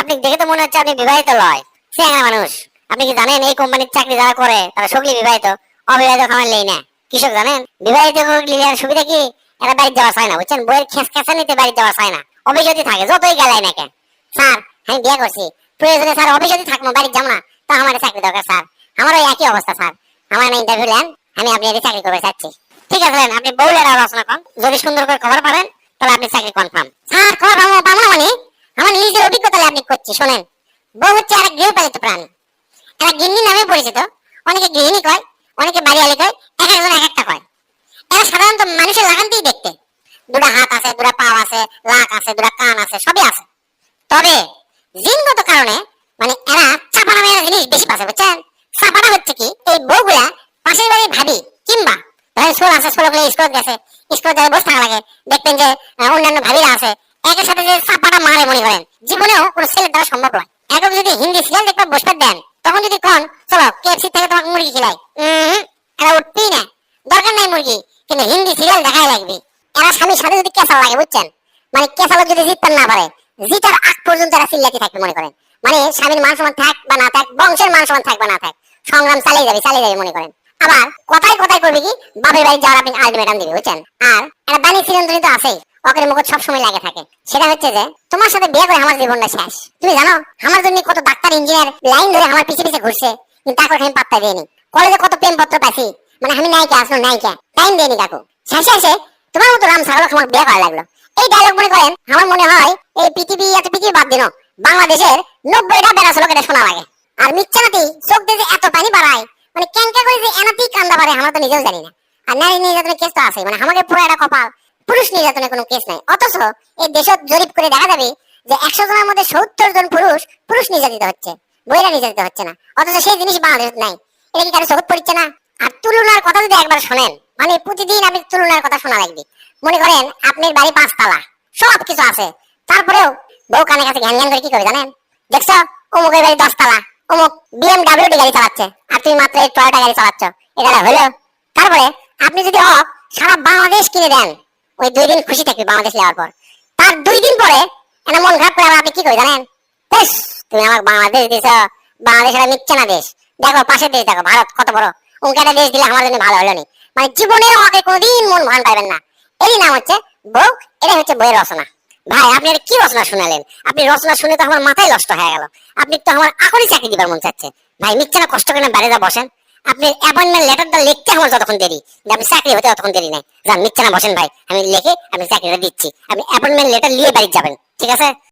আপনি দেখে তো মনে হচ্ছে আপনি বিবাহিত লয়, চেঙ্গা মানুষ। আপনি কি জানেন এই কোম্পানির চাকরি যারা করে তারা সকলেই বিবাহিত, অবিবাহিত খামার লেই না। কৃষক জানেন বিবাহিত লিয়ার সুবিধা কি? এরা বাড়ি যাওয়া চায় না, বুঝছেন? বইয়ের খেঁচা নিতে বাড়ি যাওয়া চায় না, অফিসে থাকে যতই গেলাই না কেন। স্যার আমি বিয়ে করছি, প্রয়োজনে স্যার অফিসে থাকবো, বাড়ি যাবো না, তা আমার চাকরি দরকার স্যার। আমারও একই অবস্থা স্যার, আমার না ইন্টারভিউ নেন, আমি আপনার চাকরি করতে চাচ্ছি। ঠিক আছে আপনি বউলের আলোচনা করেন, যদি সুন্দর করে খবর পারেন তাহলে আপনি চাকরি কনফার্ম। স্যার কনফার্ম পাবো মানে আমার নিজের অভিজ্ঞতা আপনি করছি শোনেন। বউ হচ্ছে একটা গৃহপালিত প্রাণী, এরা গিন্নি নামে পরিচিত। অনেকে গৃহিণী কয়, অনেকে বাড়িয়ালি কয়, এক একজন এক একটা কয়। এরা সাধারণত মানুষের লাগানতেই দেখতে, দুটা হাত আছে, দুটা পা আছে, লাক আছে, দুটা কান আছে, সবই আছে। তবে জিনগত কারণে মানে এরা চাপা নামে জিনিস বেশি পাচ্ছে, বুঝছেন? চাপাটা হচ্ছে কি, এই বউগুলা পাশের বাড়ির ভাবি কিংবা ধরেন স্কুল আছে, স্কুলে স্কুল গেছে, স্কুল যারা বসে থাকা লাগে, দেখবেন যে অন্যান্য ভাবিরা আছে, একের সাথে যে চাপাটা মারে মনে করেন জীবনেও কোনো ছেলের দ্বারা সম্ভব নয়। এখন যদি হিন্দি সিরিয়াল দেখতে বসতে দেন, তখন যদি কন চলো কেএফসি থেকে তোমাকে মুরগি খিলাই, এরা উঠতেই না, দরকার নাই মুরগি, কিন্তু হিন্দি সিরিয়াল দেখাই লাগবে। এরা স্বামীর সাথে যদি কেঁচা লাগে, বুঝছেন? মানে কেঁচালো যদি জিততে না পারে, জিতার আগ পর্যন্ত এরা চিল্লাতে থাকবে মনে করেন। মানে স্বামীর মান সম্মান থাক বা না থাক, বংশের মান সম্মান থাক বা না থাক, সংগ্রাম চালিয়ে যাবে মনে করেন। আবার কথায় কথায় করবে কি, বাপের বাড়ি যাওয়ার আপনি আলটিমেটাম দিবে, বুঝছেন? আর একটা দানি চিরন্তনী তো আছেই, ওকে মুখ সবসময় লাগে থাকে। সেটা হচ্ছে যে তোমার সাথে বিয়ে করে আমার জীবনটা শেষ। তুমি জানো আমার জন্য কত ডাক্তার ইঞ্জিনিয়ার লাইন ধরে আমার পিছে পিছে ঘুরছে, কিন্তু তাকে আমি পাত্তা দিইনি। কলেজে কত প্রেম পত্র পাইছি, মানে আমি নায়িকা আসলো নায়িকা, টাইম দিইনি কাকু। শেষে এসে তোমার মতো রাম ছাগল আমার বিয়ে করা লাগলো। এই ডায়লগ মনে করেন আমার মনে হয় এই পৃথিবী এত পৃথিবী বাদ দিন বাংলাদেশের 90টা বেড়াছে লোকের শোনা লাগে। আর মিচ্ছানাতি চোখ দিয়ে এত পানি বাড়ায়, মানে ক্যাঙ্কা করে যে এনাতেই কান্দা পারে আমরা তো নিজেও জানি না। আর নারী নির্যাতনের কেস তো আছে, মানে আমাকে পুরো একটা কপাল, পুরুষ নির্যাতনের কোনো কেস নাই। অথচ এই দেশ জরিপ করে দেখা যাবে যে 100 জনের মধ্যে 70 জন পুরুষ নির্যাতিত হচ্ছে, মহিলা নির্যাতিত হচ্ছে না। অথচ সেই জিনিস বাংলাদেশ নাই। এটা কি কারো চোখ পড়ছে না? আর তুলনার কথা যদি একবার শোনেন, মানে প্রতিদিন আপনি তুলনার কথা শোনা লাগবে। মনে করেন আপনার বাড়ি 5 তলা, সব কিছু আছে, তারপরেও বউ কানে কাছে ঘ্যান ঘ্যান করে কি করবে জানেন? দেখছো অমুকের বাড়ি 10 তলা, অমুক BMW গাড়ি চালাচ্ছে, আর তুমি মাত্র এই টয়োটা গাড়ি চালাচ্ছ, এটা হলো? তারপরে আপনি যদি সারা বাংলাদেশ কিনে দেন, ওই 2 দিন খুশি থাকবে বাংলাদেশ নেওয়ার পর। তার 2 দিন পরে এমন মন খারাপ করে আপনি কি করবে জানেন? বেশ তুমি আমাকে বাংলাদেশ দিছ, বাংলাদেশ একটা মিথ্যা দেশ, দেখো পাশের দেশ দেখো ভারত কত বড়, ওকে একটা দেশ দিলে আমার জন্য ভালো হলো নি। মানে জীবনের আমাকে কোনোদিন মন ভান পাইবেন না। এই নাম হচ্ছে বউ, এটা হচ্ছে বইয়ের রচনা। ভাই আপনি কি রচনা শুনালেন? আপনি রচনা শুনে তো আমার মাথায় নষ্ট হয়ে গেল। আপনি তো আমার এখনই চাকরি দিবার মন চাচ্ছে। ভাই মিথ্যা না, কষ্ট করে বাইরে যা বসেন, আপনি অ্যাপয়েন্টমেন্ট লেটারটা লিখতে আমার যতক্ষণ দেরি, আপনি চাকরি হতে ততক্ষণ দেরি নাই। যান মিথ্যা না বসেন ভাই, আমি লিখে আপনি চাকরিটা দিচ্ছি, আপনি অ্যাপয়েন্টমেন্ট লেটার নিয়ে বাড়ি যাবেন, ঠিক আছে?